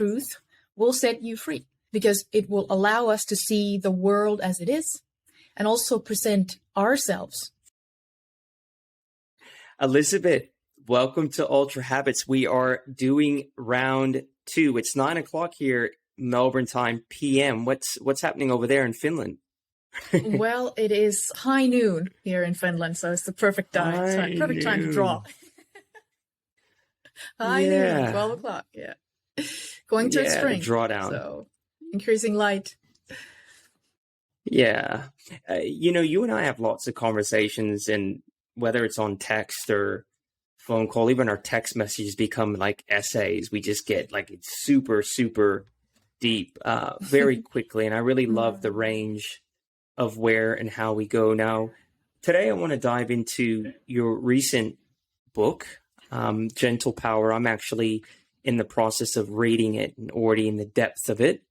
truth will set you free, because it will allow us to see the world as it is and also present ourselves. Elisabet, welcome to Ultra Habits. We are doing round 2. It's 9:00 here, Melbourne time, PM. What's happening over there in Finland? Well, it is high noon here in Finland, so it's the perfect time. Perfect time to draw. High noon, 12 o'clock. Yeah, going to spring. Drawdown. So increasing light. Yeah, you and I have lots of conversations, and whether it's on text or phone call, even our text messages become like essays. We just get like it's super, super deep very quickly, and I really love the range of where and how we go. Now, today I want to dive into your recent book, Gentle Power. I'm actually in the process of reading it and already in the depth of it.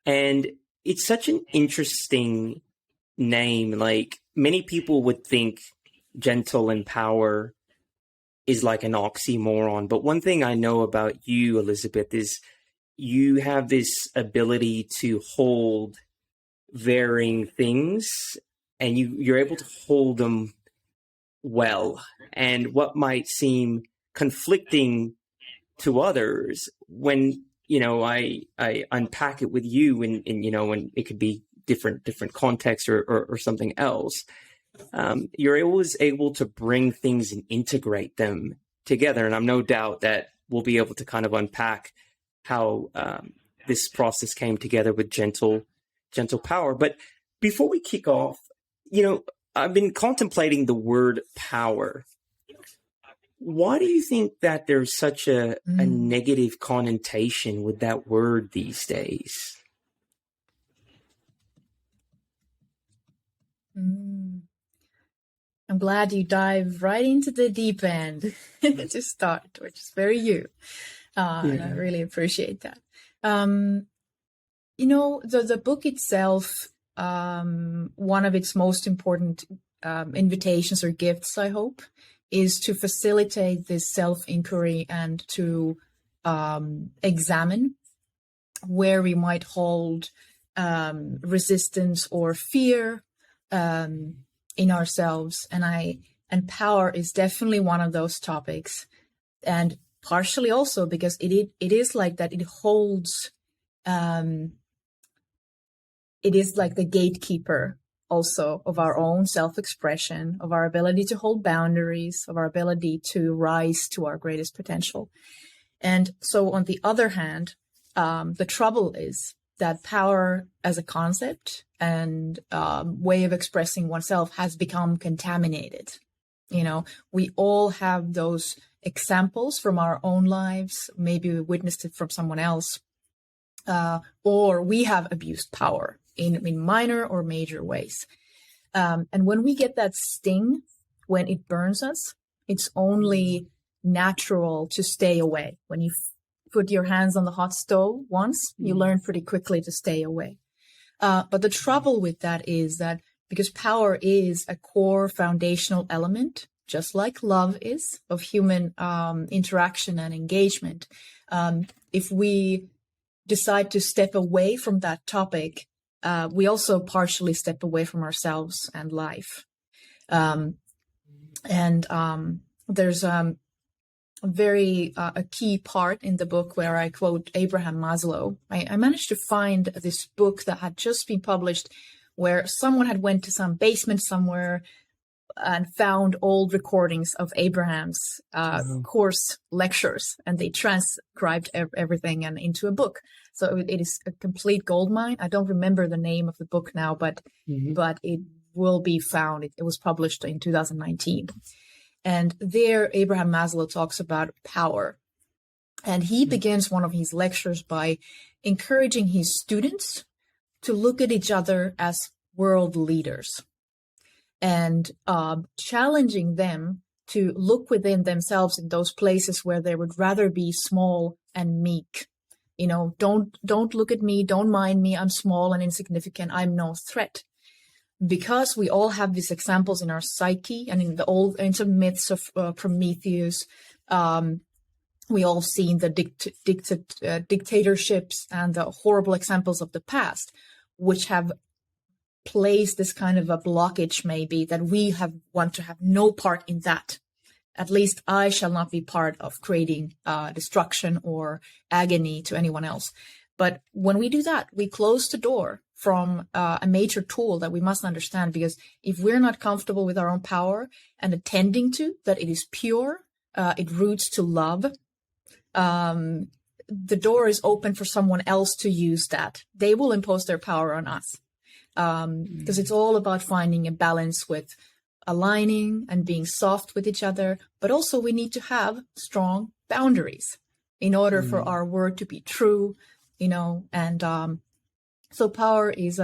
And it's such an interesting name. Like, many people would think gentle and power is like an oxymoron. But one thing I know about you, Elisabet, is you have this ability to hold varying things, and you're able to hold them well. And what might seem conflicting to others, when I unpack it with you, and when it could be different context or something else, you're always able to bring things and integrate them together. And I'm no doubt that we'll be able to kind of unpack how this process came together with gentle power. But before we kick off, I've been contemplating the word power. Why do you think that there's such a negative connotation with that word these days? I'm glad you dive right into the deep end to start, which is very you. And I really appreciate that. The book itself, one of its most important invitations or gifts, I hope, is to facilitate this self-inquiry and to examine where we might hold resistance or fear in ourselves. And power is definitely one of those topics. And partially also because it is like that, it holds, it is like the gatekeeper also of our own self-expression, of our ability to hold boundaries, of our ability to rise to our greatest potential. And so on the other hand, the trouble is that power as a concept and way of expressing oneself has become contaminated. We all have those examples from our own lives. Maybe we witnessed it from someone else, or we have abused power in minor or major ways. And when we get that sting, when it burns us, it's only natural to stay away. When you put your hands on the hot stove once, you learn pretty quickly to stay away. But the trouble with that is that because power is a core foundational element, just like love is, of human interaction and engagement, if we decide to step away from that topic, we also partially step away from ourselves and life. There's a key part in the book where I quote Abraham Maslow. I managed to find this book that had just been published, where someone had went to some basement somewhere and found old recordings of Abraham's course lectures, and they transcribed everything and into a book. So it is a complete goldmine. I don't remember the name of the book now, but it will be found. It was published in 2019. And there, Abraham Maslow talks about power. And he begins one of his lectures by encouraging his students to look at each other as world leaders and challenging them to look within themselves in those places where they would rather be small and meek. Don't look at me, don't mind me, I'm small and insignificant, I'm no threat. Because we all have these examples in our psyche and in the old ancient myths of Prometheus, we all seen the dictatorships and the horrible examples of the past, which have placed this kind of a blockage, maybe, that we want to have no part in that. At least I shall not be part of creating destruction or agony to anyone else. But when we do that, we close the door from a major tool that we must understand, because if we're not comfortable with our own power and attending to that it is pure, it roots to love, the door is open for someone else to use that. They will impose their power on us, because it's all about finding a balance with aligning and being soft with each other. But also we need to have strong boundaries in order for our word to be true, and so power is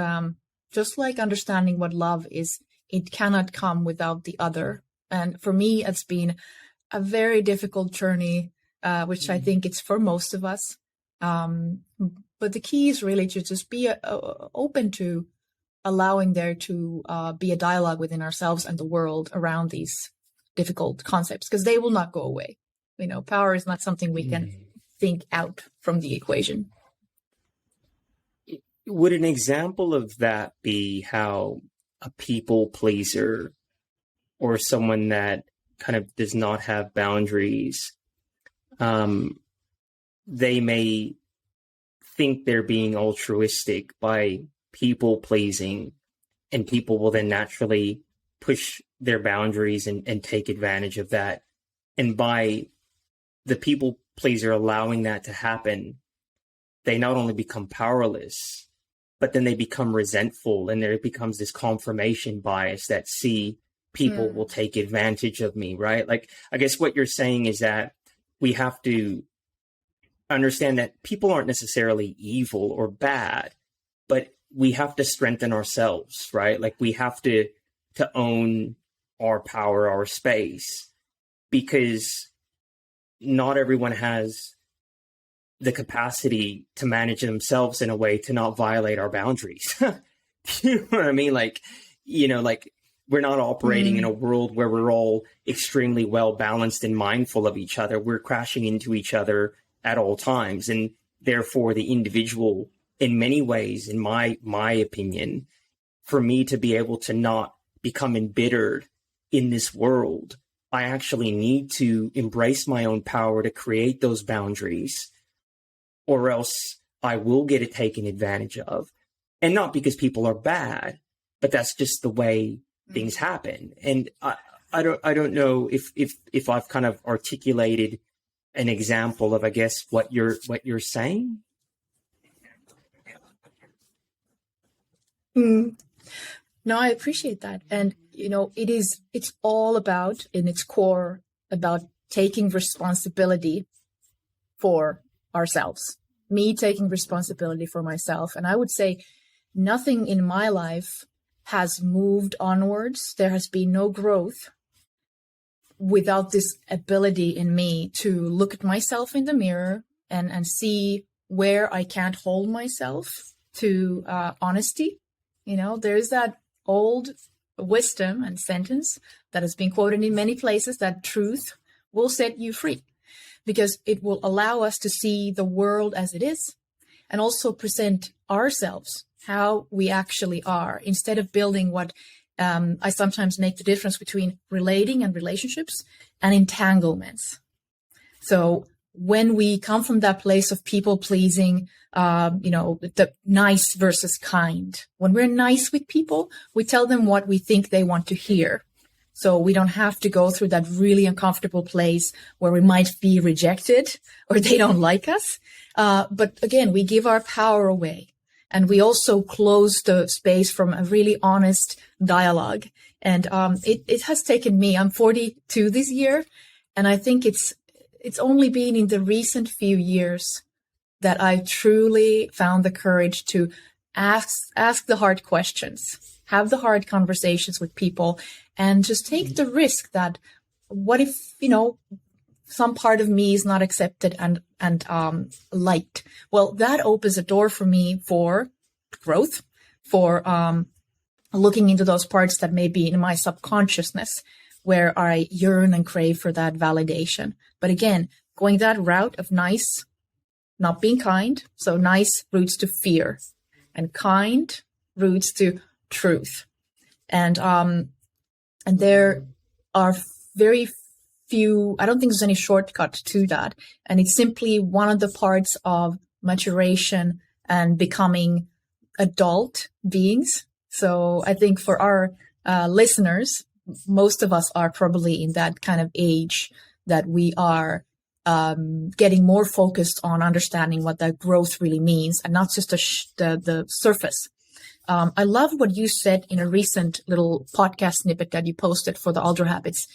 just like understanding what love is. It cannot come without the other. And for me, it's been a very difficult journey, which I think it's for most of us. But the key is really to just be open to allowing there to be a dialogue within ourselves and the world around these difficult concepts, because they will not go away. Power is not something we can think out from the equation. Would an example of that be how a people pleaser or someone that kind of does not have boundaries, they may think they're being altruistic by people pleasing, and people will then naturally push their boundaries and take advantage of that. And by the people pleaser allowing that to happen, they not only become powerless, but then they become resentful, and there becomes this confirmation bias that, people will take advantage of me, right? Like, I guess what you're saying is that we have to understand that people aren't necessarily evil or bad, but we have to strengthen ourselves, right? Like, we have to own our power, our space, because not everyone has the capacity to manage themselves in a way to not violate our boundaries. You know what I mean? Like, we're not operating in a world where we're all extremely well balanced and mindful of each other. We're crashing into each other at all times. And therefore the individual, in many ways, in my opinion, for me to be able to not become embittered in this world, I actually need to embrace my own power to create those boundaries, or else I will get it taken advantage of. And not because people are bad, but that's just the way things happen. And I don't know if I've kind of articulated an example of, I guess, what you're saying. No, I appreciate that. And, it's all about, in its core, about taking responsibility for ourselves, me taking responsibility for myself. And I would say nothing in my life has moved onwards. There has been no growth without this ability in me to look at myself in the mirror and see where I can't hold myself to honesty. There's that old wisdom and sentence that has been quoted in many places, that truth will set you free, because it will allow us to see the world as it is and also present ourselves how we actually are, instead of building what I sometimes make the difference between relating and relationships and entanglements. So when we come from that place of people pleasing, the nice versus kind, when we're nice with people, we tell them what we think they want to hear. So we don't have to go through that really uncomfortable place where we might be rejected or they don't like us. But again, we give our power away. And we also close the space from a really honest dialogue. And it has taken me, I'm 42 this year, and I think it's only been in the recent few years that I truly found the courage to ask the hard questions, have the hard conversations with people, and just take the risk that what if, some part of me is not accepted and liked. Well, that opens a door for me for growth, for looking into those parts that may be in my subconsciousness where I yearn and crave for that validation. But again, going that route of nice, not being kind. So nice roots to fear, and kind roots to truth. And there are very few, I don't think there's any shortcut to that. And it's simply one of the parts of maturation and becoming adult beings. So I think for our listeners, most of us are probably in that kind of age that we are getting more focused on understanding what that growth really means, and not just the surface. I love what you said in a recent little podcast snippet that you posted for the Ultrahabits,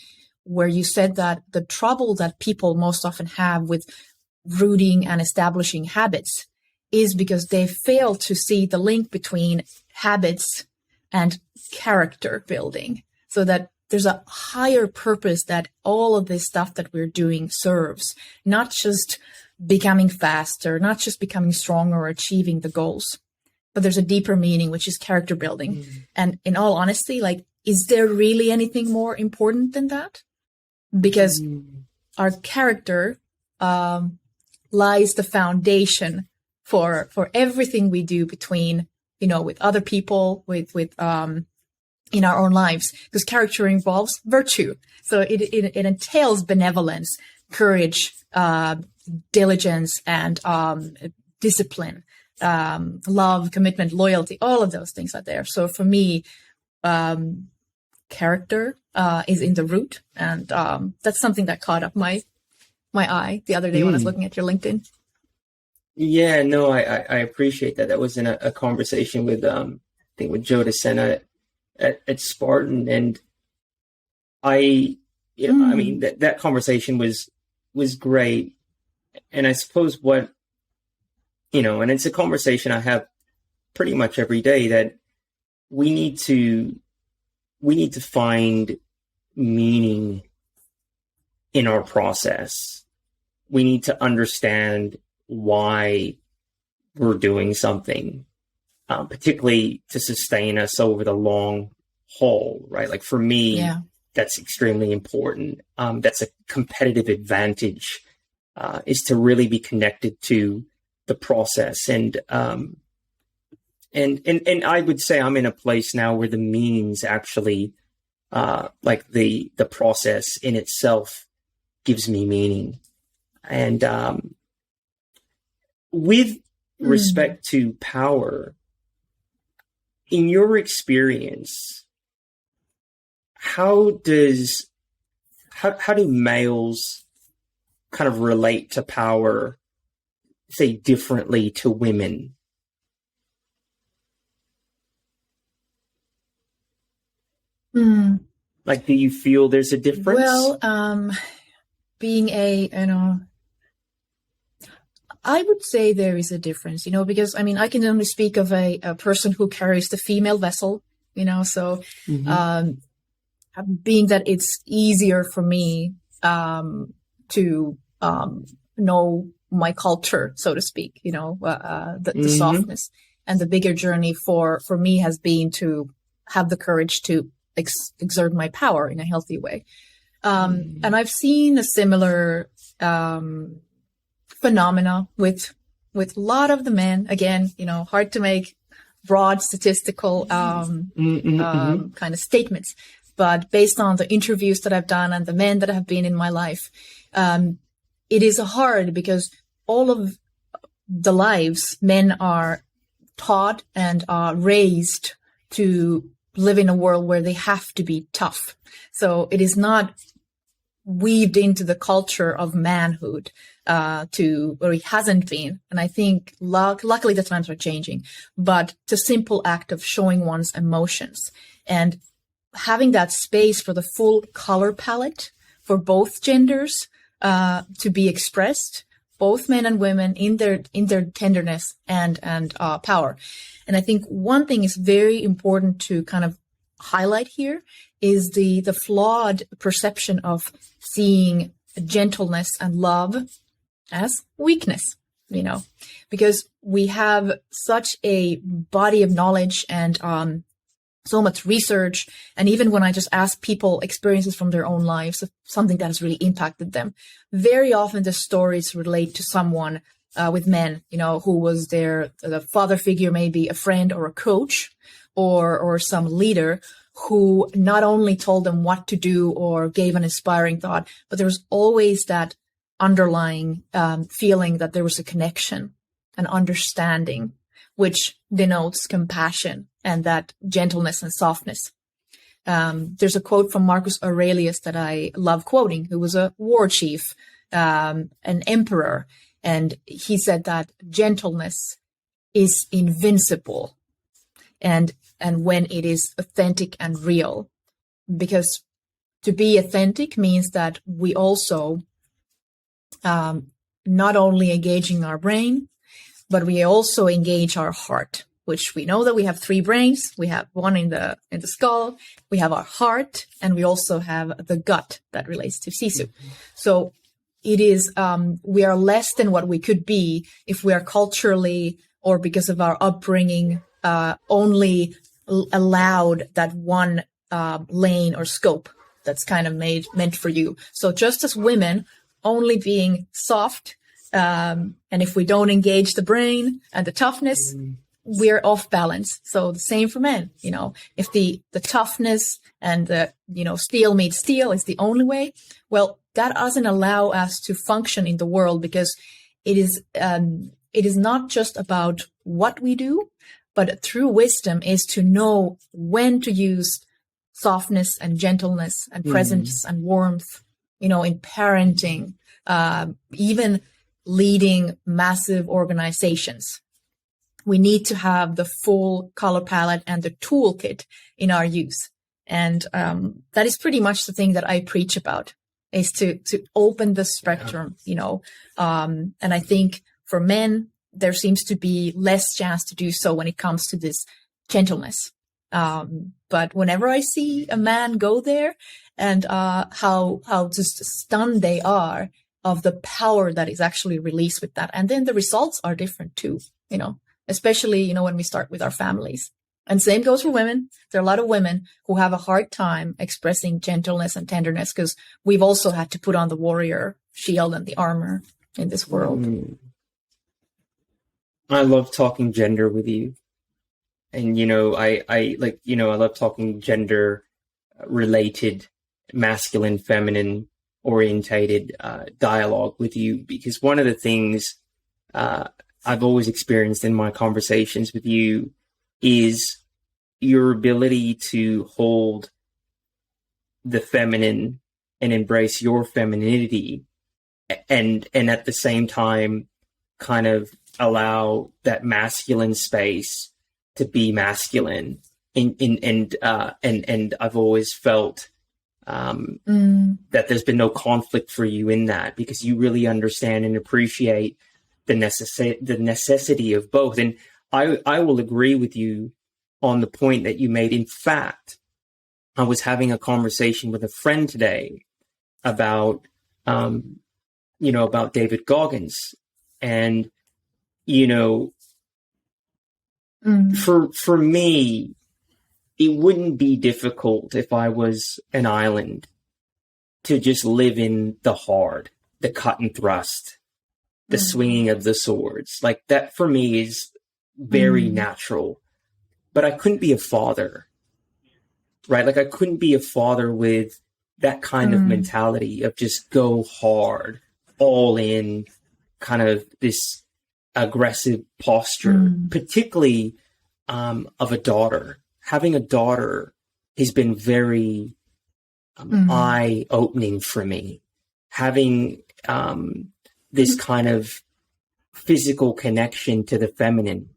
where you said that the trouble that people most often have with rooting and establishing habits is because they fail to see the link between habits and character building, so that there's a higher purpose that all of this stuff that we're doing serves, not just becoming faster, not just becoming stronger or achieving the goals, but there's a deeper meaning, which is character building. And in all honesty, like, is there really anything more important than that? Because our character lies the foundation for everything we do between, with other people, with in our own lives, because character involves virtue. So it entails benevolence, courage, diligence, and discipline, love, commitment, loyalty. All of those things are there. So for me, character is in the root, and that's something that caught up my eye the other day when I was looking at your LinkedIn. Yeah, no, I appreciate that. That was in a conversation with I think with Joe DeSena at Spartan, and I mean that conversation was great, and I suppose what and it's a conversation I have pretty much every day, that we need to find meaning in our process. We need to understand why we're doing something, particularly to sustain us over the long haul, right? Like for me, that's extremely important. That's a competitive advantage, is to really be connected to the process. And I would say I'm in a place now where the means actually, like the process in itself gives me meaning. And with respect to power, in your experience, how do males kind of relate to power, say, differently to women? Like, do you feel there's a difference? Well, being I would say there is a difference, because I can only speak of a person who carries the female vessel, so being that it's easier for me to know my culture, so to speak, the softness, and the bigger journey for me has been to have the courage to exert my power in a healthy way. And I've seen a similar phenomena with a lot of the men. Again, hard to make broad statistical kind of statements, but based on the interviews that I've done and the men that have been in my life, it is hard because all of the lives men are taught and are raised to live in a world where they have to be tough. So it is not weaved into the culture of manhood where it hasn't been. And I think luckily the times are changing, but the simple act of showing one's emotions and having that space for the full color palette for both genders to be expressed, both men and women, in their tenderness and power. And I think one thing is very important to kind of highlight here is the flawed perception of seeing gentleness and love as weakness, because we have such a body of knowledge and so much research. And even when I just ask people experiences from their own lives of something that has really impacted them, very often the stories relate to someone with men, who was the father figure, maybe a friend or a coach or some leader who not only told them what to do or gave an inspiring thought, but there was always that underlying feeling that there was a connection, an understanding, which denotes compassion and that gentleness and softness. There's a quote from Marcus Aurelius that I love quoting, who was a war chief, an emperor. And he said that gentleness is invincible. And when it is authentic and real, because to be authentic means that we also not only engaging our brain, but we also engage our heart, which we know that we have 3 brains. We have one in the skull, we have our heart, and we also have the gut that relates to Sisu. So it is, we are less than what we could be if we are culturally or because of our upbringing only allowed that one lane or scope that's kind of meant for you. So just as women only being soft, and if we don't engage the brain and the toughness, we're off balance. So the same for men, if the toughness and the, steel meets steel is the only way, well, that doesn't allow us to function in the world, because it is not just about what we do, but true wisdom is to know when to use softness and gentleness and presence and warmth, in parenting, even leading massive organizations. We need to have the full color palette and the toolkit in our use. And that is pretty much the thing that I preach about, is to open the spectrum, and I think for men, there seems to be less chance to do so when it comes to this gentleness. But whenever I see a man go there and how just stunned they are of the power that is actually released with that. And then the results are different too, especially, when we start with our families. And same goes for women. There are a lot of women who have a hard time expressing gentleness and tenderness because we've also had to put on the warrior shield and the armor in this world. I love talking gender with you. And, I love talking gender related, masculine, feminine orientated dialogue with you, because one of the things I've always experienced in my conversations with you is your ability to hold the feminine and embrace your femininity, and at the same time kind of allow that masculine space to be masculine. And I've always felt that there's been no conflict for you in that, because you really understand and appreciate the necessity of both. And I will agree with you on the point that you made. In fact, I was having a conversation with a friend today about, about David Goggins. And, for me, it wouldn't be difficult if I was an island to just live in the hard, the cut and thrust, the swinging of the swords. Like that for me is very natural. But I couldn't be a father, right? Like I couldn't be a father with that kind of mentality of just go hard, all in, kind of this aggressive posture, particularly of a daughter. Having a daughter has been very eye-opening for me. Having this kind of physical connection to the feminine,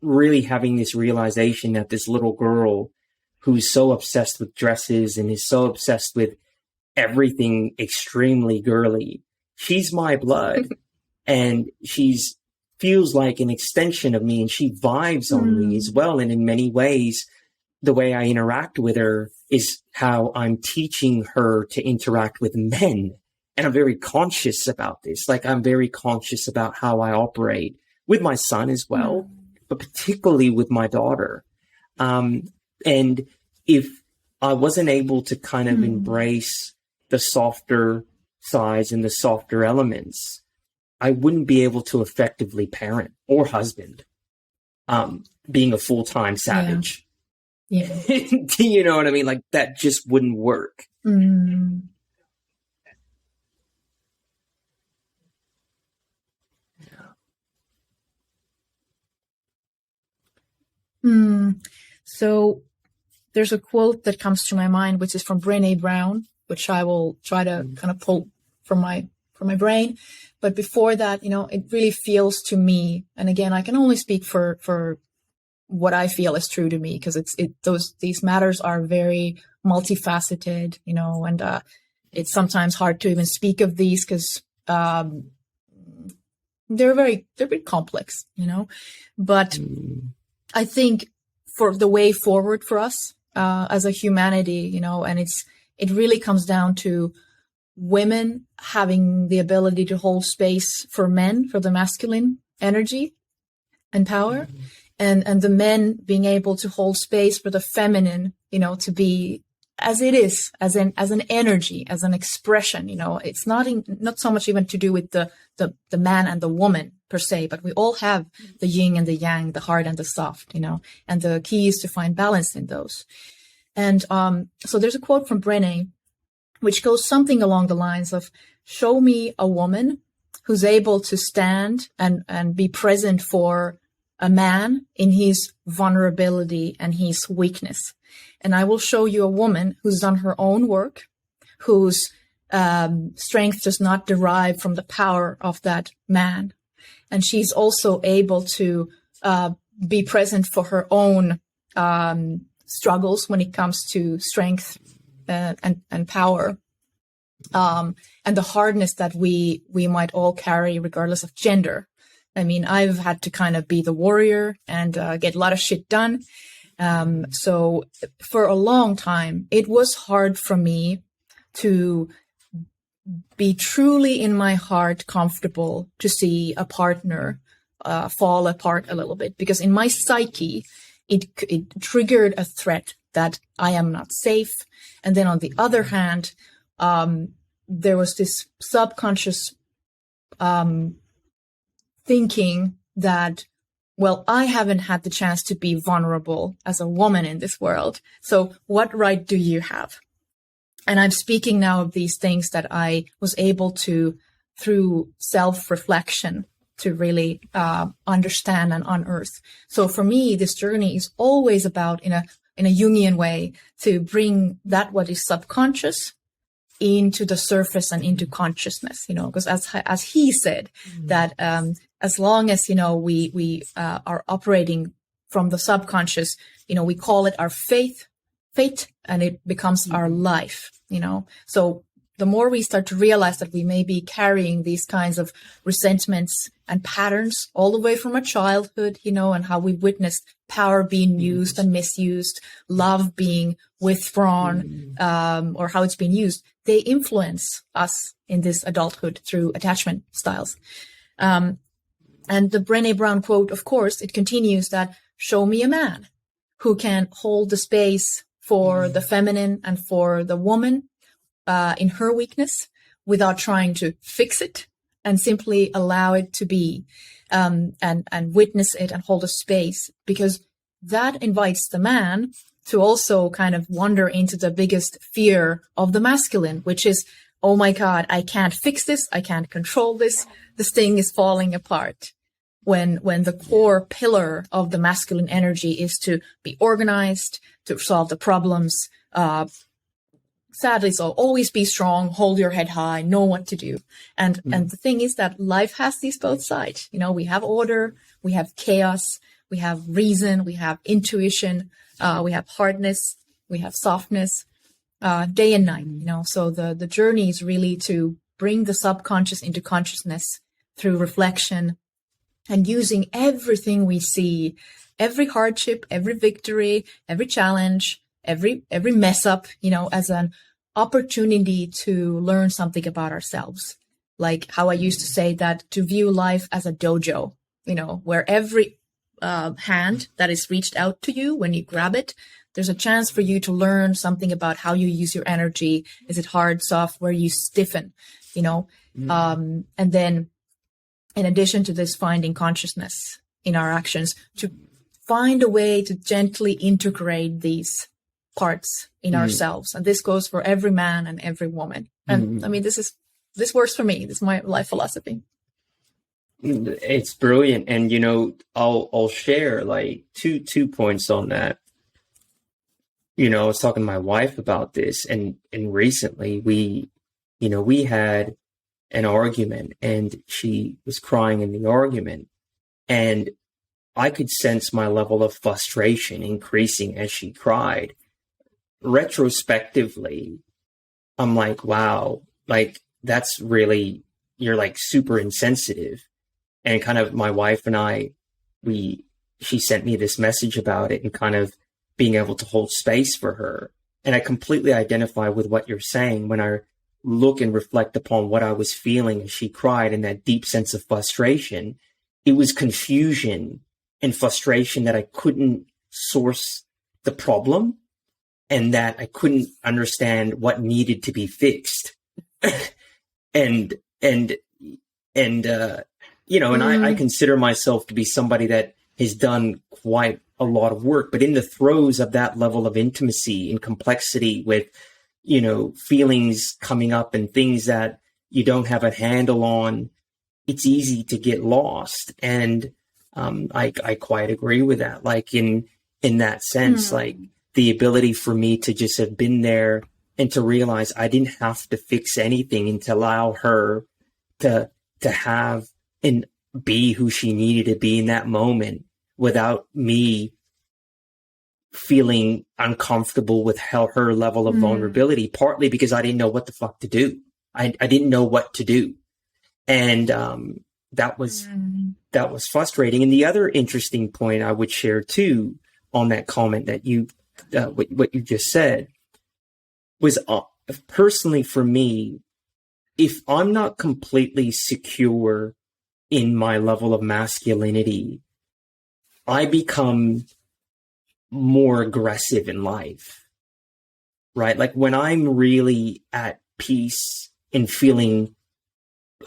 really having this realization that this little girl who's so obsessed with dresses and is so obsessed with everything extremely girly, she's my blood and she's feels like an extension of me, and she vibes on me as well. And in many ways, the way I interact with her is how I'm teaching her to interact with men. And I'm very conscious about this. Like I'm very conscious about how I operate with my son as well. but particularly with my daughter. And if I wasn't able to kind of embrace the softer sides and the softer elements, I wouldn't be able to effectively parent or husband, being a full-time savage. Yeah. Do you know what I mean? Like, that just wouldn't work. So there's a quote that comes to my mind, which is from Brené Brown, which I will try to kind of pull from my brain. But before that, it really feels to me, and again, I can only speak for what I feel is true to me, because these matters are very multifaceted, and it's sometimes hard to even speak of these because they're very complex, But I think for the way forward for us as a humanity, and it really comes down to women having the ability to hold space for men, for the masculine energy and power, and the men being able to hold space for the feminine, to be as it is, as an energy, as an expression. It's not so much even to do with the man and the woman per se, but we all have the yin and the yang, the hard and the soft, and the key is to find balance in those. And so there's a quote from Brené, which goes something along the lines of, show me a woman who's able to stand and be present for a man in his vulnerability and his weakness. And I will show you a woman who's done her own work, whose strength does not derive from the power of that man. And she's also able to be present for her own struggles when it comes to strength and power, and the hardness that we might all carry regardless of gender. I mean, I've had to kind of be the warrior and get a lot of shit done. So for a long time, it was hard for me to be truly in my heart comfortable to see a partner fall apart a little bit, because in my psyche, it triggered a threat that I am not safe. And then on the other hand, there was this subconscious thinking that, well, I haven't had the chance to be vulnerable as a woman in this world. So what right do you have? And I'm speaking now of these things that I was able to, through self-reflection, to really understand and unearth. So for me, this journey is always about, in a Jungian way, to bring that what is subconscious into the surface and into consciousness, because as he said, that as long as, we are operating from the subconscious, we call it our fate, and it becomes our life, So the more we start to realize that we may be carrying these kinds of resentments and patterns all the way from our childhood, and how we witnessed power being used and misused, love being withdrawn, or how it's being used, they influence us in this adulthood through attachment styles. And the Brené Brown quote, of course, it continues that, show me a man who can hold the space for the feminine and for the woman in her weakness without trying to fix it, and simply allow it to be, and witness it and hold a space, because that invites the man to also kind of wander into the biggest fear of the masculine, which is, oh my God, I can't fix this. I can't control this. This thing is falling apart. When the core pillar of the masculine energy is to be organized, to solve the problems, sadly, so always be strong, hold your head high, know what to do. And the thing is that life has these both sides. We have order, we have chaos, we have reason, we have intuition, we have hardness, we have softness, day and night, So the journey is really to bring the subconscious into consciousness through reflection, and using everything we see, every hardship, every victory, every challenge, every mess up, as an opportunity to learn something about ourselves. Like how I used to say that, to view life as a dojo, where every hand that is reached out to you, when you grab it, there's a chance for you to learn something about how you use your energy. Is it hard, soft, where you stiffen, you know? And then in addition to this, finding consciousness in our actions to find a way to gently integrate these parts in ourselves. And this goes for every man and every woman. And I mean, this works for me. This is my life philosophy. It's brilliant. And, you know, I'll share like two points on that. You know, I was talking to my wife about this, and recently we had an argument, and she was crying in the argument, and I could sense my level of frustration increasing as she cried. Retrospectively, I'm like, wow, like that's really, you're like super insensitive. And kind of my wife and I, she sent me this message about it and kind of being able to hold space for her. And I completely identify with what you're saying when I look and reflect upon what I was feeling as she cried and that deep sense of frustration. It was confusion and frustration that I couldn't source the problem and that I couldn't understand what needed to be fixed. and I consider myself to be somebody that has done quite a lot of work, but in the throes of that level of intimacy and complexity with, you know, feelings coming up and things that you don't have a handle on, it's easy to get lost. And I quite agree with that. Like in that sense, like the ability for me to just have been there and to realize I didn't have to fix anything and to allow her to have and be who she needed to be in that moment without me feeling uncomfortable with her level of vulnerability, partly because I didn't know what the fuck to do. I didn't know what to do. And that was frustrating. And the other interesting point I would share too on that comment that you what you just said was personally for me, if I'm not completely secure in my level of masculinity, I become more aggressive in life, right? Like when I'm really at peace and feeling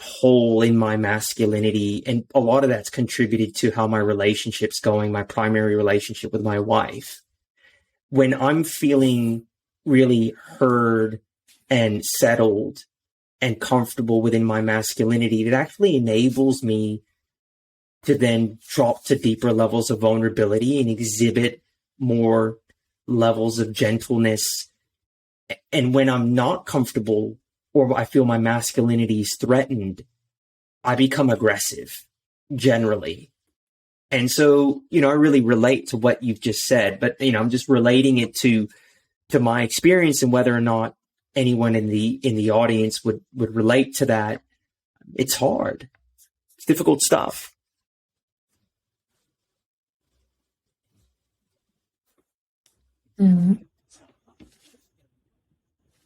whole in my masculinity, and a lot of that's contributed to how my relationship's going, my primary relationship with my wife. When I'm feeling really heard and settled and comfortable within my masculinity, it actually enables me to then drop to deeper levels of vulnerability and exhibit more levels of gentleness. And when I'm not comfortable or I feel my masculinity is threatened, I become aggressive generally. And so, you know, I really relate to what you've just said, but, you know, I'm just relating it to my experience and whether or not anyone in the audience would relate to that. It's hard. It's difficult stuff.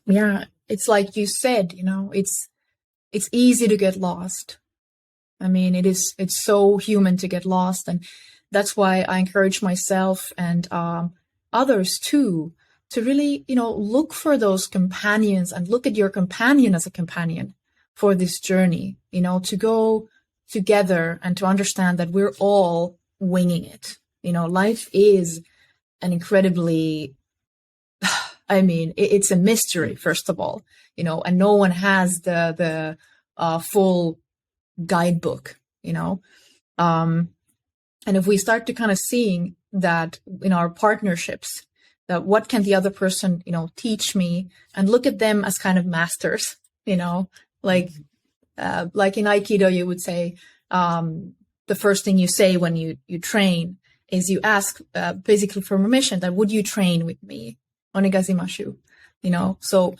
Yeah, it's like you said, you know, it's easy to get lost. I mean, it's so human to get lost. And that's why I encourage myself and others too, to really, you know, look for those companions and look at your companion as a companion for this journey, you know, to go together and to understand that we're all winging it. You know, life is an incredibly, I mean, it's a mystery, first of all, you know, and no one has the full guidebook, you know. And if we start to kind of seeing that in our partnerships, that what can the other person, you know, teach me, and look at them as kind of masters, you know, like in Aikido, you would say, the first thing you say when you train is you ask basically for permission that would you train with me? Onegazimashu, you know. So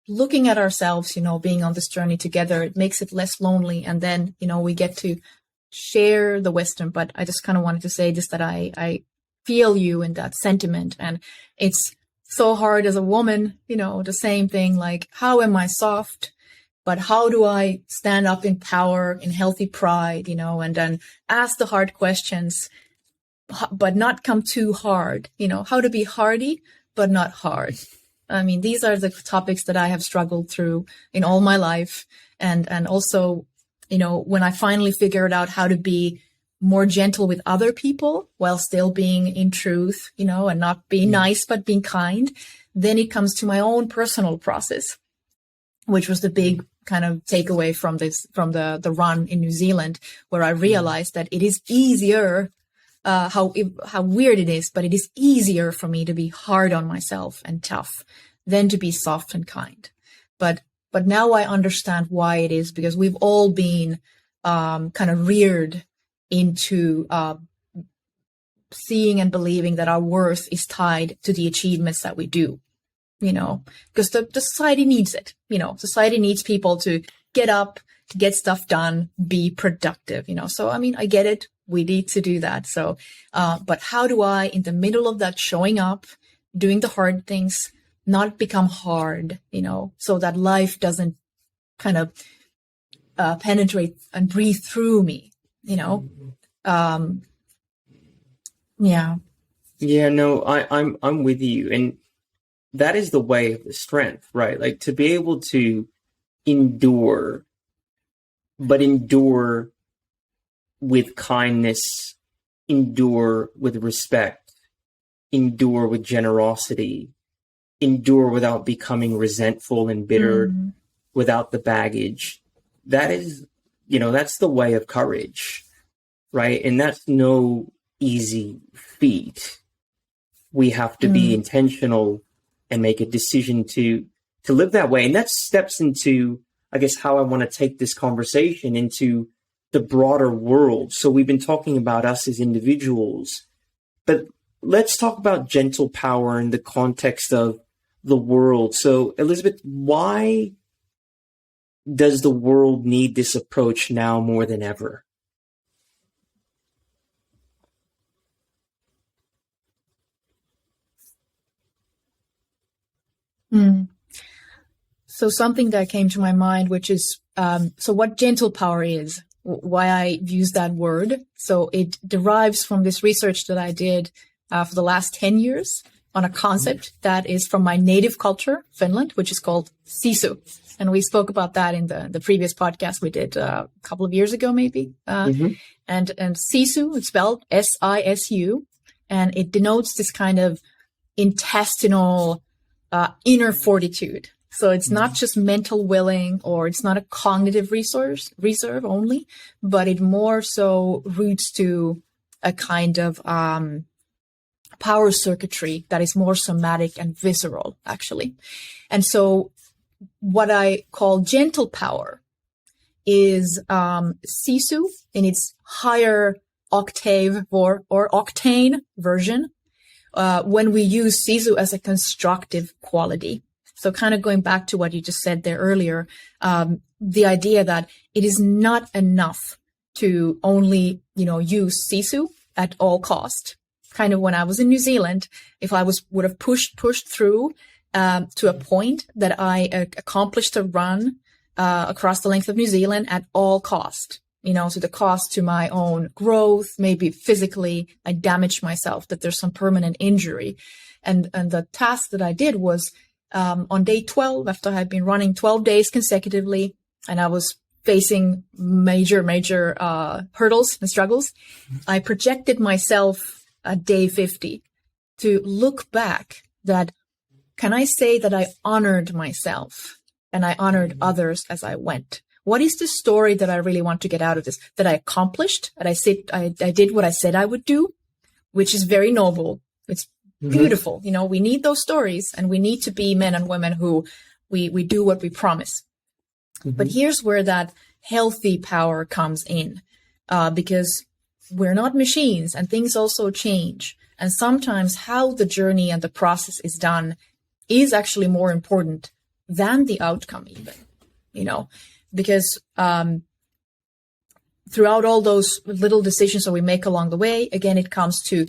looking at ourselves, you know, being on this journey together, it makes it less lonely. And then, you know, we get to share the wisdom. But I just kind of wanted to say just that I feel you in that sentiment. And it's so hard as a woman, you know, the same thing, like, how am I soft? But how do I stand up in power, in healthy pride, you know, and then ask the hard questions? but not come too hard, how to be hardy, but not hard. I mean, these are the topics that I have struggled through in all my life. And also, when I finally figured out how to be more gentle with other people while still being in truth, and not being nice, but being kind, then it comes to my own personal process, which was the big kind of takeaway from the run in New Zealand, where I realized that it is easier, how weird it is, but it is easier for me to be hard on myself and tough than to be soft and kind. But now I understand why it is, because we've all been kind of reared into seeing and believing that our worth is tied to the achievements that we do, because the society needs it. Society needs people to get up, get stuff done, be productive, So, I mean, I get it. We need to do that. So, but how do I, in the middle of that, showing up, doing the hard things, not become hard, so that life doesn't kind of penetrate and breathe through me, Yeah. Yeah, no, I'm with you. And that is the way of the strength, right? Like to be able to endure, but endure with kindness, endure with respect, endure with generosity, endure without becoming resentful and bitter, without the baggage. That is, that's the way of courage, right? And that's no easy feat. We have to be intentional and make a decision to live that way. And that steps into, I guess, how I want to take this conversation into the broader world. So we've been talking about us as individuals, but let's talk about gentle power in the context of the world. So, Elisabet, why does the world need this approach now more than ever? So something that came to my mind, which is, so what gentle power is, why I use that word. So it derives from this research that I did for the last 10 years on a concept that is from my native culture, Finland, which is called Sisu. And we spoke about that in the previous podcast we did a couple of years ago, maybe. And Sisu, it's spelled S-I-S-U, and it denotes this kind of intestinal inner fortitude. So it's not just mental willing, or it's not a cognitive reserve only, but it more so roots to a kind of power circuitry that is more somatic and visceral, actually. And so what I call gentle power is Sisu in its higher octave or octane version, when we use Sisu as a constructive quality. So kind of going back to what you just said there earlier, the idea that it is not enough to only, use Sisu at all cost. Kind of when I was in New Zealand, if I would have pushed through to a point that I accomplished a run across the length of New Zealand at all cost, so the cost to my own growth, maybe physically, I damaged myself, that there's some permanent injury. And the task that I did was, on day 12, after I had been running 12 days consecutively, and I was facing major hurdles and struggles, I projected myself at day 50 to look back that, can I say that I honored myself and I honored others as I went? What is the story that I really want to get out of this? That I accomplished, that I did what I said I would do, which is very noble. It's beautiful. We need those stories, and we need to be men and women who we do what we promise. But here's where that healthy power comes in, because we're not machines, and things also change. And sometimes how the journey and the process is done is actually more important than the outcome even, because throughout all those little decisions that we make along the way, again, it comes to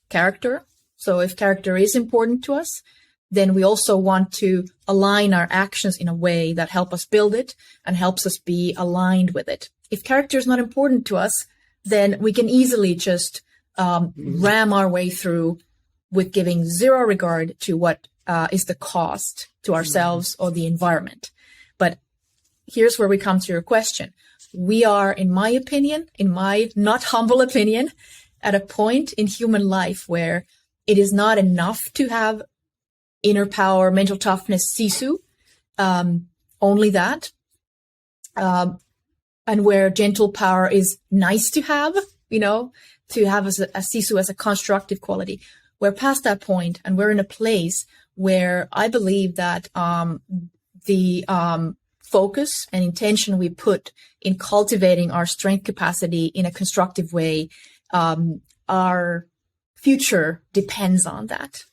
character. So if character is important to us, then we also want to align our actions in a way that help us build it and helps us be aligned with it. If character is not important to us, then we can easily just ram our way through with giving zero regard to what is the cost to ourselves or the environment. But here's where we come to your question. We are, in my opinion, in my not humble opinion, at a point in human life where it is not enough to have inner power, mental toughness, Sisu, only that. And where gentle power is nice to have, to have as a Sisu as a constructive quality. We're past that point, and we're in a place where I believe that the focus and intention we put in cultivating our strength capacity in a constructive way, our future depends on that.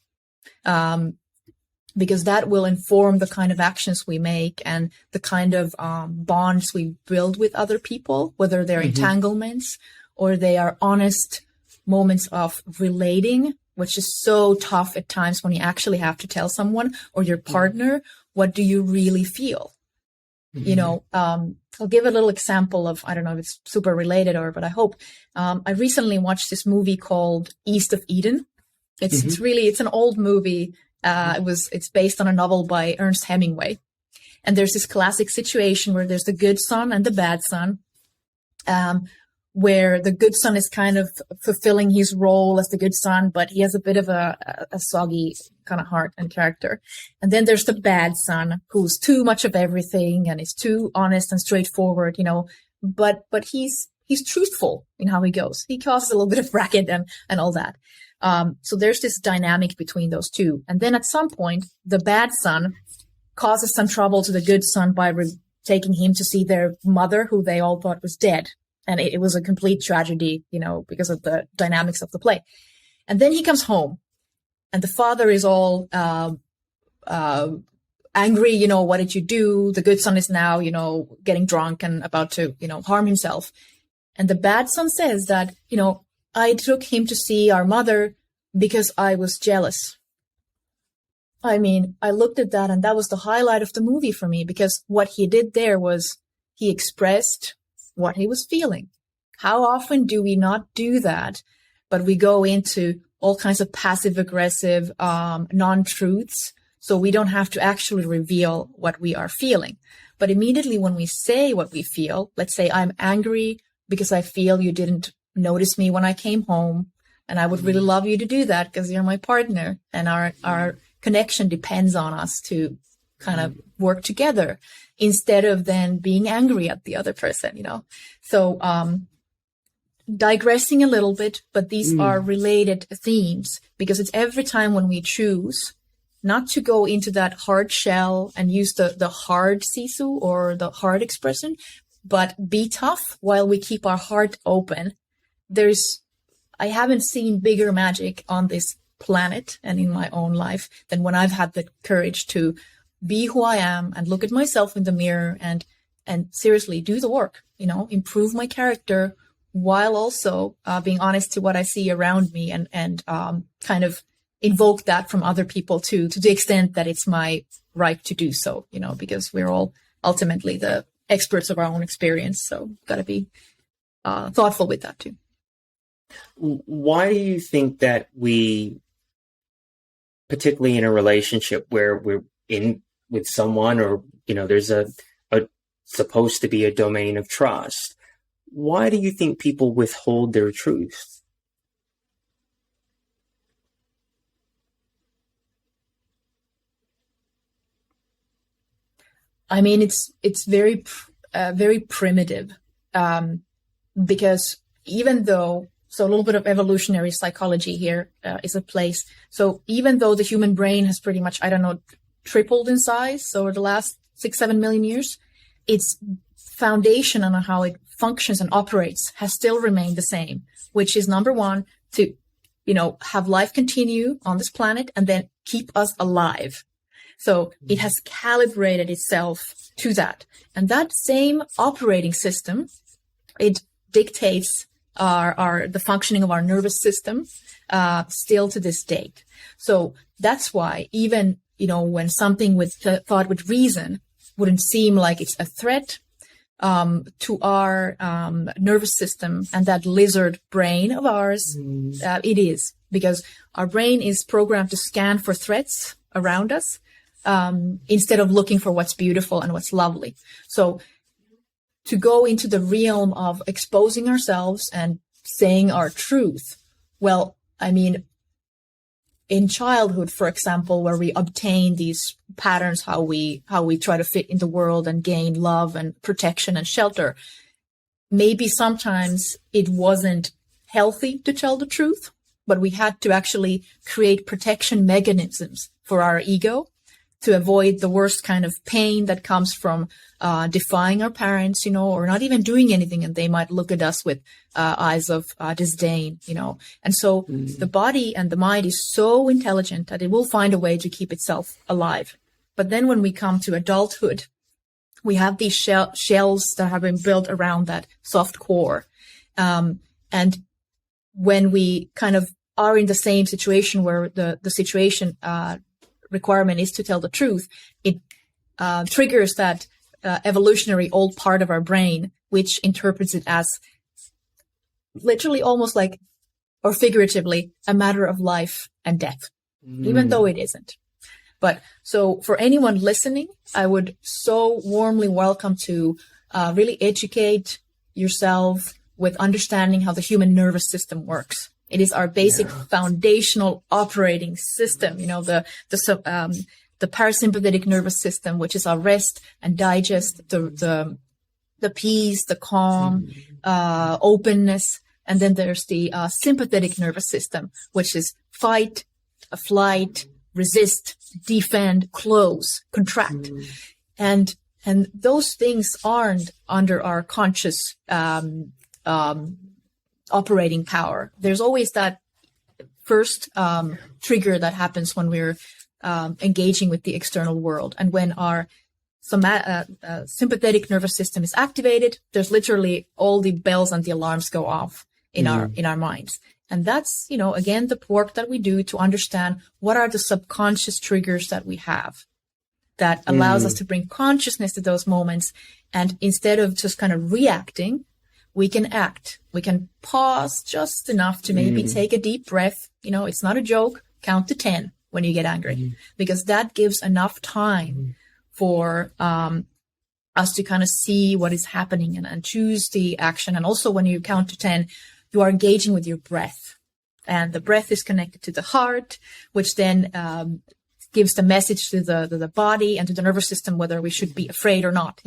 Because that will inform the kind of actions we make and the kind of bonds we build with other people, whether they're entanglements or they are honest moments of relating, which is so tough at times when you actually have to tell someone or your partner, what do you really feel? I'll give a little example of, I don't know if it's super related but I hope. I recently watched this movie called East of Eden. It's an old movie. It's based on a novel by Ernest Hemingway. And there's this classic situation where there's the good son and the bad son, where the good son is kind of fulfilling his role as the good son, but he has a bit of a soggy kind of heart and character. And then there's the bad son who's too much of everything and is too honest and straightforward, but he's truthful in how he goes. He causes a little bit of racket and all that. So there's this dynamic between those two. And then at some point, the bad son causes some trouble to the good son by taking him to see their mother, who they all thought was dead. And it was a complete tragedy, because of the dynamics of the play. And then he comes home and the father is all angry, what did you do? The good son is now, getting drunk and about to, harm himself. And the bad son says that, I took him to see our mother because I was jealous. I mean, I looked at that and that was the highlight of the movie for me, because what he did there was he expressed what he was feeling. How often do we not do that, but we go into all kinds of passive aggressive non-truths, so we don't have to actually reveal what we are feeling. But immediately when we say what we feel, let's say I'm angry because I feel you didn't notice me when I came home, and I would really love you to do that because you're my partner and our connection depends on us to kind of work together instead of then being angry at the other person, So digressing a little bit, but these are related themes, because it's every time when we choose not to go into that hard shell and use the hard Sisu or the hard expression, but be tough while we keep our heart open. I haven't seen bigger magic on this planet and in my own life than when I've had the courage to be who I am and look at myself in the mirror and seriously do the work, improve my character while also being honest to what I see around me and kind of invoke that from other people too, to the extent that it's my right to do so, because we're all ultimately the experts of our own experience. So got to be thoughtful with that too. Why do you think that we, particularly in a relationship where we're in with someone or, there's a supposed to be a domain of trust, why do you think people withhold their truth? I mean, it's very, very primitive, because even though, so a little bit of evolutionary psychology here is a place. So even though the human brain has pretty much, tripled in size over the last 6-7 million years, its foundation on how it functions and operates has still remained the same, which is number one, to, have life continue on this planet and then keep us alive. So it has calibrated itself to that. And that same operating system, it dictates the functioning of our nervous system still to this date. So that's why even, when something thought with reason wouldn't seem like it's a threat, to our nervous system and that lizard brain of ours. It is, because our brain is programmed to scan for threats around us instead of looking for what's beautiful and what's lovely. So to go into the realm of exposing ourselves and saying our truth, well, I mean, in childhood, for example, where we obtain these patterns, how we try to fit in the world and gain love and protection and shelter, maybe sometimes it wasn't healthy to tell the truth, but we had to actually create protection mechanisms for our ego to avoid the worst kind of pain that comes from defying our parents, or not even doing anything, and they might look at us with eyes of disdain, And so the body and the mind is so intelligent that it will find a way to keep itself alive. But then when we come to adulthood, we have these shells that have been built around that soft core. And when we kind of are in the same situation where the situation requirement is to tell the truth, it triggers that evolutionary old part of our brain, which interprets it as literally almost like, or figuratively, a matter of life and death, even though it isn't. But so for anyone listening, I would so warmly welcome to really educate yourself with understanding how the human nervous system works. It is our basic foundational operating system, the parasympathetic nervous system, which is our rest and digest, the peace, the calm, openness. And then there's the sympathetic nervous system, which is fight, flight, resist, defend, close, contract. And those things aren't under our conscious operating power. There's always that first trigger that happens when we're engaging with the external world. And when our sympathetic nervous system is activated, there's literally all the bells and the alarms go off in our minds. And that's, again, the work that we do to understand what are the subconscious triggers that we have that allows us to bring consciousness to those moments. And instead of just kind of reacting, we can act. We can pause just enough to maybe take a deep breath. It's not a joke. Count to 10 when you get angry, because that gives enough time for us to kind of see what is happening and choose the action. And also when you count to 10, you are engaging with your breath. And the breath is connected to the heart, which then gives the message to the body and to the nervous system whether we should be afraid or not.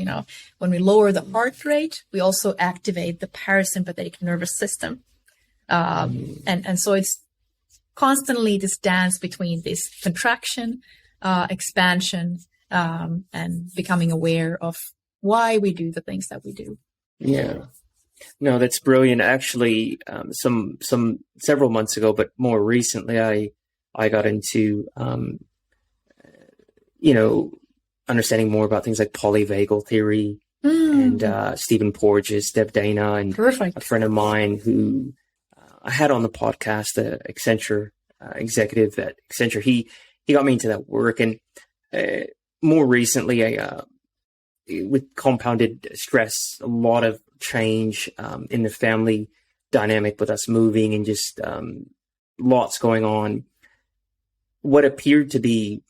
When we lower the heart rate, we also activate the parasympathetic nervous system. And so it's constantly this dance between this contraction, expansion, and becoming aware of why we do the things that we do. Yeah. No, that's brilliant. Actually, several months ago, but more recently, I got into, understanding more about things like polyvagal theory and Stephen Porges, Deb Dana, and a friend of mine who I had on the podcast, the Accenture executive at Accenture. He got me into that work, and more recently, with compounded stress, a lot of change in the family dynamic with us moving and just lots going on. What appeared to be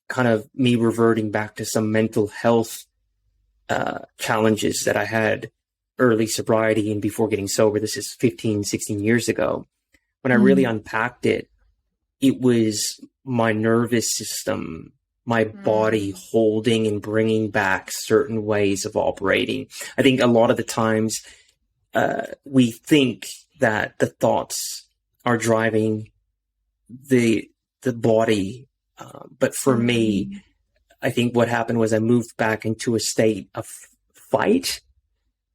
kind of me reverting back to some mental health challenges that I had early sobriety and before getting sober. This is 15, 16 years ago. When I really unpacked it, it was my nervous system, my body holding and bringing back certain ways of operating. I think a lot of the times we think that the thoughts are driving the body. But for me, I think what happened was I moved back into a state of fight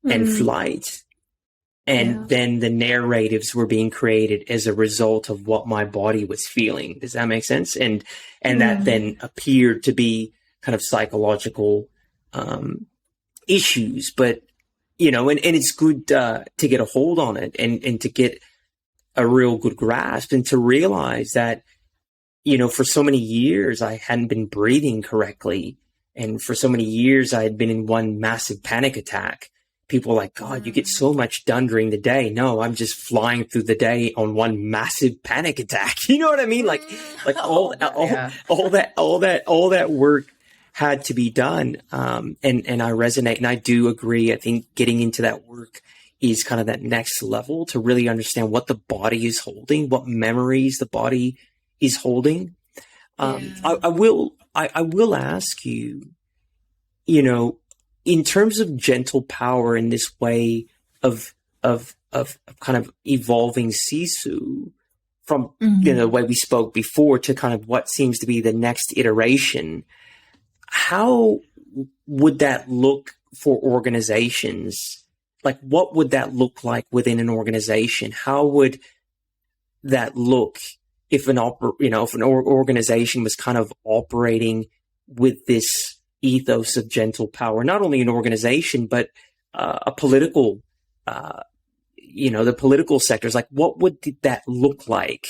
and flight. And then the narratives were being created as a result of what my body was feeling. Does that make sense? And that then appeared to be kind of psychological issues. But, and it's good to get a hold on it and to get a real good grasp and to realize that, for so many years I hadn't been breathing correctly. And for so many years, I had been in one massive panic attack. People were like, God, you get so much done during the day. No, I'm just flying through the day on one massive panic attack. You know what I mean? Like all that work had to be done. And I resonate, and I do agree. I think getting into that work is kind of that next level to really understand what the body is holding, what memories the body is holding. I will ask you, in terms of gentle power in this way of kind of evolving Sisu from the way we spoke before to kind of what seems to be the next iteration, how would that look for organizations? Like, what would that look like within an organization? How would that look if an organization was kind of operating with this ethos of gentle power? Not only an organization, but a political, the political sectors. Like, what would that look like?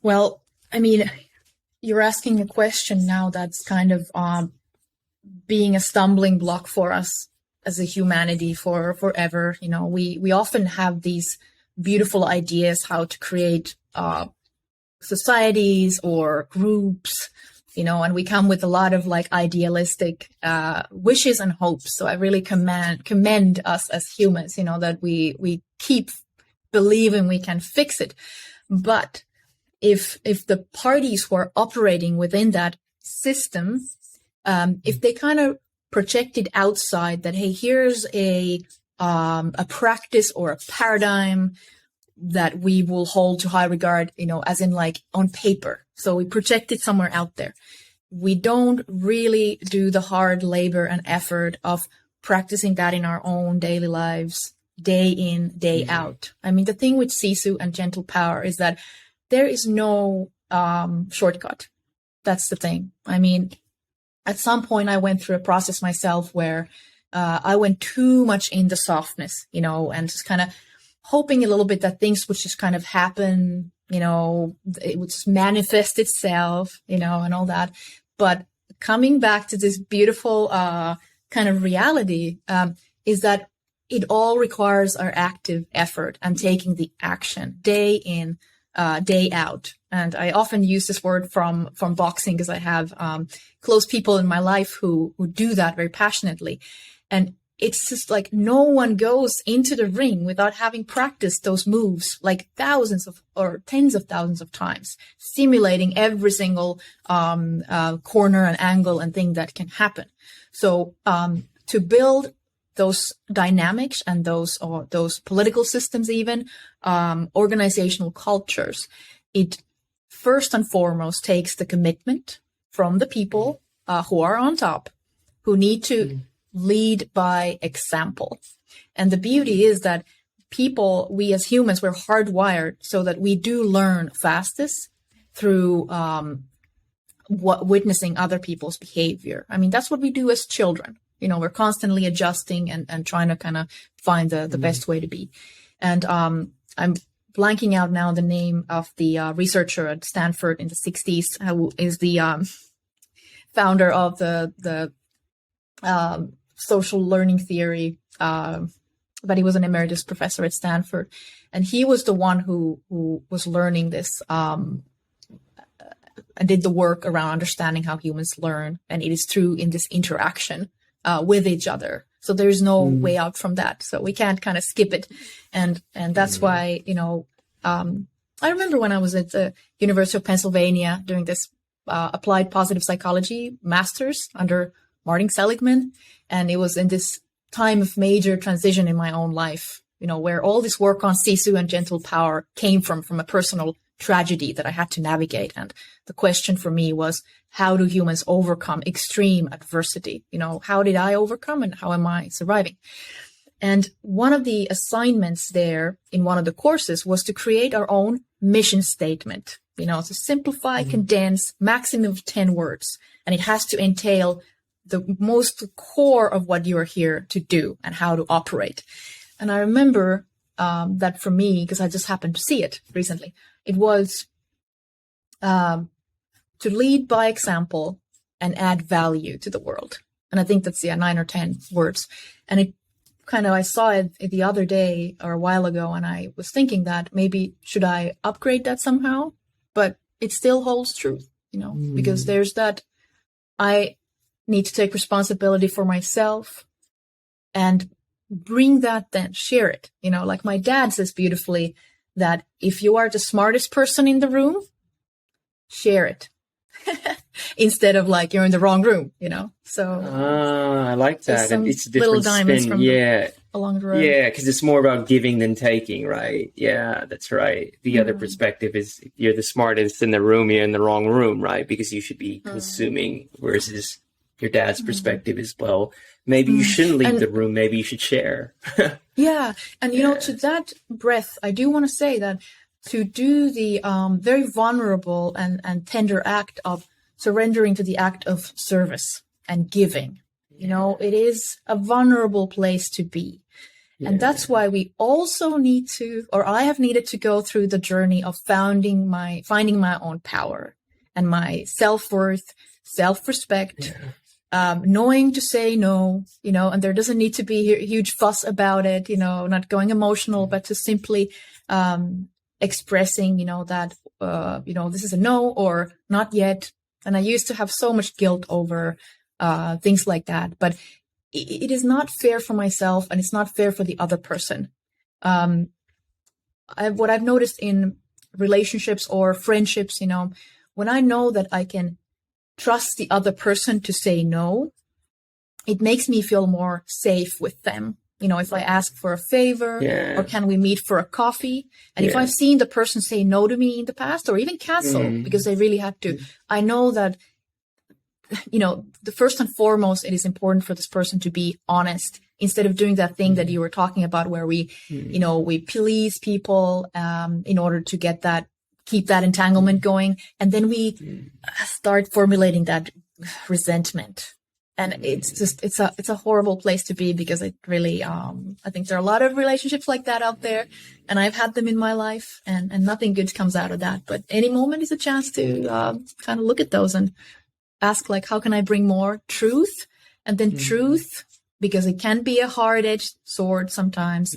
Well, I mean, you're asking a question now that's kind of being a stumbling block for us as a humanity for forever. We often have these beautiful ideas how to create societies or groups, and we come with a lot of like idealistic wishes and hopes. So I really commend us as humans, that we keep believing we can fix it. But if the parties who are operating within that system, if they kind of projected outside that, hey, here's a practice or a paradigm that we will hold to high regard, as in like on paper. So we project it somewhere out there. We don't really do the hard labor and effort of practicing that in our own daily lives, day in, day out. I mean, the thing with Sisu and gentle power is that there is no shortcut. That's the thing. I mean, at some point I went through a process myself where I went too much into softness, and just kind of hoping a little bit that things would just kind of happen, it would just manifest itself, and all that. But coming back to this beautiful kind of reality is that it all requires our active effort and taking the action day in, day out. And I often use this word from boxing because I have close people in my life who do that very passionately. And it's just like no one goes into the ring without having practiced those moves like thousands of or tens of thousands of times, simulating every single corner and angle and thing that can happen. So to build those dynamics and those political systems, even organizational cultures, it first and foremost takes the commitment from the people who are on top, who need to lead by example. And the beauty is that we as humans, we're hardwired so that we do learn fastest through witnessing other people's behavior. I mean, that's what we do as children. We're constantly adjusting and trying to kind of find the best way to be. And I'm blanking out now the name of the researcher at Stanford in the 60s, who is the founder of the social learning theory, but he was an emeritus professor at Stanford. And he was the one who was learning this and did the work around understanding how humans learn. And it is through in this interaction with each other. So there's no way out from that. So we can't kind of skip it. And that's why, I remember when I was at the University of Pennsylvania doing this applied positive psychology master's under Martin Seligman. And it was in this time of major transition in my own life, where all this work on Sisu and gentle power came from a personal tragedy that I had to navigate. And the question for me was, how do humans overcome extreme adversity? How did I overcome and how am I surviving? And one of the assignments there in one of the courses was to create our own mission statement, to simplify, condense, maximum of 10 words. And it has to entail the most core of what you are here to do and how to operate. And I remember that for me, because I just happened to see it recently, it was to lead by example and add value to the world. And I think that's 9 or 10 words. And it kind of, I saw it the other day or a while ago, and I was thinking that maybe should I upgrade that somehow? But it still holds true, because there's that I need to take responsibility for myself and bring that, then share it. Like my dad says beautifully that if you are the smartest person in the room, share it. Instead of like you're in the wrong room, So I like that. And it's a little different diamonds spin. from along the road. Yeah, because it's more about giving than taking, right? Yeah, that's right. The other perspective is if you're the smartest in the room, you're in the wrong room, right? Because you should be consuming, whereas your dad's perspective is, well, maybe you shouldn't leave the room, maybe you should share. Yeah, and to that breath, I do want to say that to do the very vulnerable and tender act of surrendering to the act of service and giving, it is a vulnerable place to be. Yeah. And that's why we also need to, or I have needed to go through the journey of finding my own power and my self-worth, self-respect, knowing to say no, and there doesn't need to be a huge fuss about it, not going emotional, but to simply expressing, that, this is a no or not yet. And I used to have so much guilt over things like that, but it is not fair for myself and it's not fair for the other person. What I've noticed in relationships or friendships, when I know that I can trust the other person to say no, it makes me feel more safe with them. If I ask for a favor or can we meet for a coffee? And if I've seen the person say no to me in the past or even cancel because they really had to, I know that, the first and foremost, it is important for this person to be honest instead of doing that thing that you were talking about where we, we please people in order to keep that entanglement going. And then we start formulating that resentment. And it's a horrible place to be because it really, I think there are a lot of relationships like that out there and I've had them in my life and nothing good comes out of that. But any moment is a chance to kind of look at those and ask like, how can I bring more truth? And then truth, because it can be a hard-edged sword sometimes.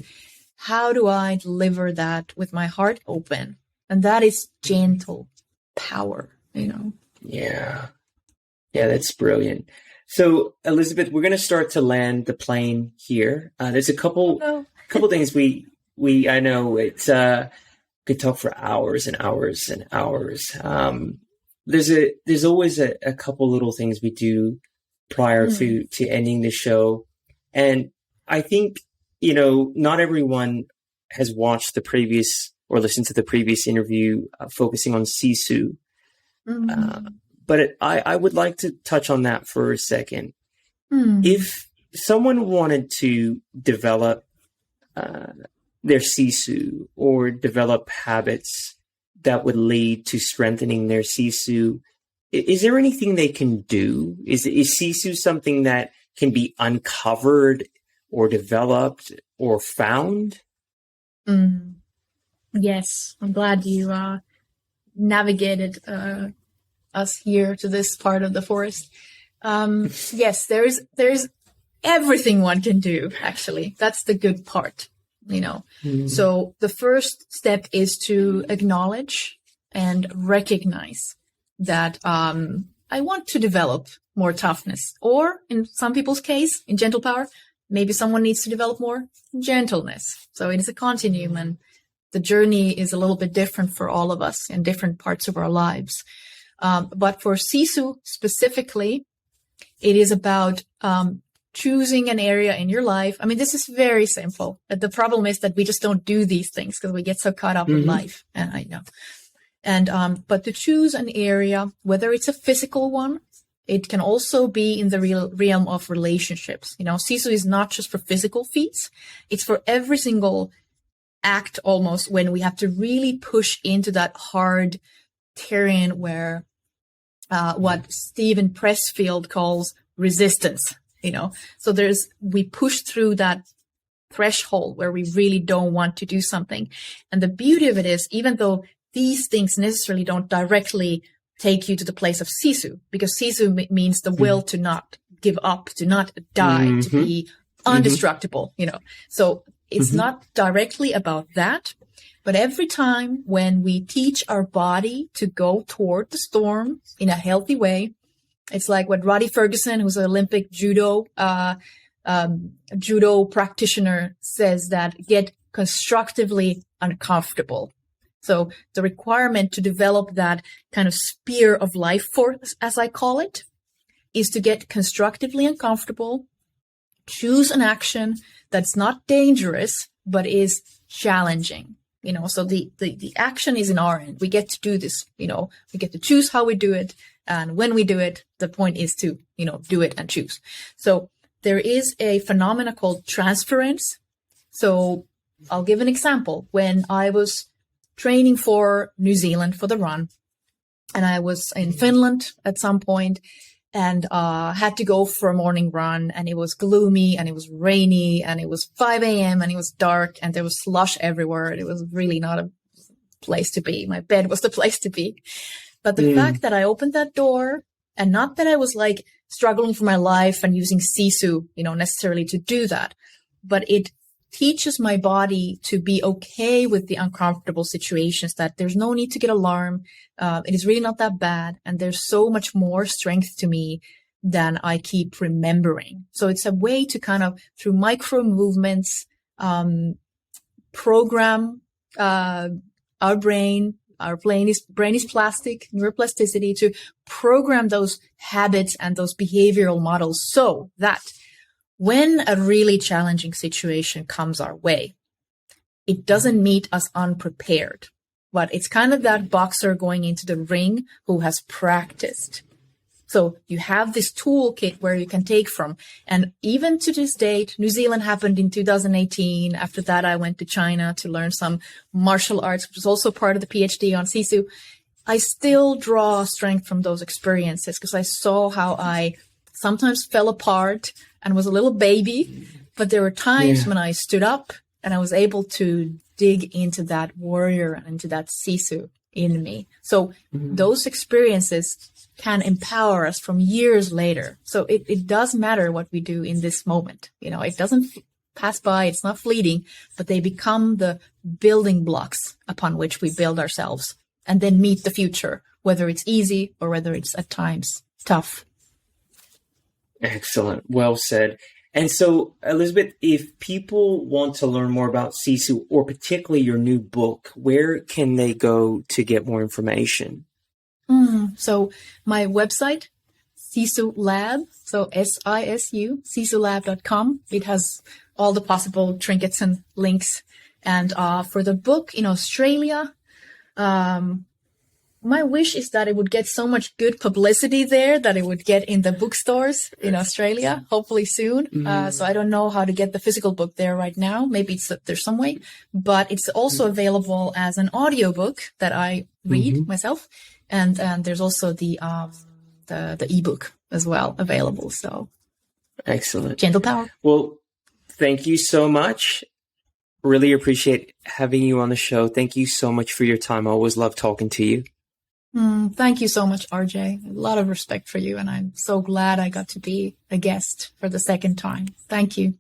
How do I deliver that with my heart open? And that is gentle power, Yeah. Yeah, that's brilliant. So, Elisabet, we're going to start to land the plane here. There's a couple things I know it's could talk for hours and hours and hours. There's always a couple little things we do prior to ending the show, and I think not everyone has watched the previous or listened to the previous interview focusing on Sisu. But I would like to touch on that for a second. If someone wanted to develop their Sisu or develop habits that would lead to strengthening their Sisu, is there anything they can do? Is Sisu something that can be uncovered or developed or found? Yes, I'm glad you navigated us here to this part of the forest. Yes, there's everything one can do, actually. That's the good part, So the first step is to acknowledge and recognize that I want to develop more toughness, or in some people's case, in gentle power, maybe someone needs to develop more gentleness. So it is a continuum, and the journey is a little bit different for all of us in different parts of our lives. But for Sisu specifically, it is about choosing an area in your life. I mean, this is very simple. The problem is that we just don't do these things because we get so caught up in life. And I know. And but to choose an area, whether it's a physical one, it can also be in the real realm of relationships. Sisu is not just for physical feats. It's for every single act almost when we have to really push into that hard terrain where what Stephen Pressfield calls resistance, So we push through that threshold where we really don't want to do something. And the beauty of it is, even though these things necessarily don't directly take you to the place of Sisu, because Sisu means the will to not give up, to not die, to be indestructible, So it's not directly about that. But every time when we teach our body to go toward the storm in a healthy way, it's like what Roddy Ferguson, who's an Olympic judo practitioner, says, that get constructively uncomfortable. So the requirement to develop that kind of spear of life force, as I call it, is to get constructively uncomfortable, choose an action that's not dangerous, but is challenging. So the action is in our end. We get to do this, we get to choose how we do it. And when we do it, the point is to, do it and choose. So there is a phenomena called transference. So I'll give an example. When I was training for New Zealand for the run, and I was in Finland at some point, and had to go for a morning run, and it was gloomy and it was rainy and it was 5 a.m. and it was dark and there was slush everywhere. It was really not a place to be. My bed was the place to be. But the fact that I opened that door, and not that I was like struggling for my life and using Sisu, necessarily to do that, but it teaches my body to be okay with the uncomfortable situations, that there's no need to get alarmed. It is really not that bad. And there's so much more strength to me than I keep remembering. So it's a way to kind of, through micro movements, program our brain. Our brain is plastic, neuroplasticity, to program those habits and those behavioral models so that when a really challenging situation comes our way, it doesn't meet us unprepared, but it's kind of that boxer going into the ring who has practiced. So you have this toolkit where you can take from. And even to this date, New Zealand happened in 2018. After that, I went to China to learn some martial arts, which was also part of the PhD on Sisu. I still draw strength from those experiences because I saw how I sometimes fell apart and was a little baby, but there were times when I stood up and I was able to dig into that warrior and into that Sisu in me. So those experiences can empower us from years later. So it does matter what we do in this moment. It doesn't pass by, it's not fleeting, but they become the building blocks upon which we build ourselves and then meet the future, whether it's easy or whether it's at times tough. Excellent. Well said. And so, Elisabet, if people want to learn more about Sisu, or particularly your new book, where can they go to get more information? So my website, Sisu Lab, so SISU, sisulab.com. It has all the possible trinkets and links. And for the book in Australia, my wish is that it would get so much good publicity there that it would get in the bookstores in Australia, hopefully soon. So I don't know how to get the physical book there right now. Maybe there's some way, but it's also available as an audiobook that I read myself. And there's also the ebook as well available. So excellent. Gentle power. Well, thank you so much. Really appreciate having you on the show. Thank you so much for your time. I always love talking to you. Thank you so much, RJ. A lot of respect for you, and I'm so glad I got to be a guest for the second time. Thank you.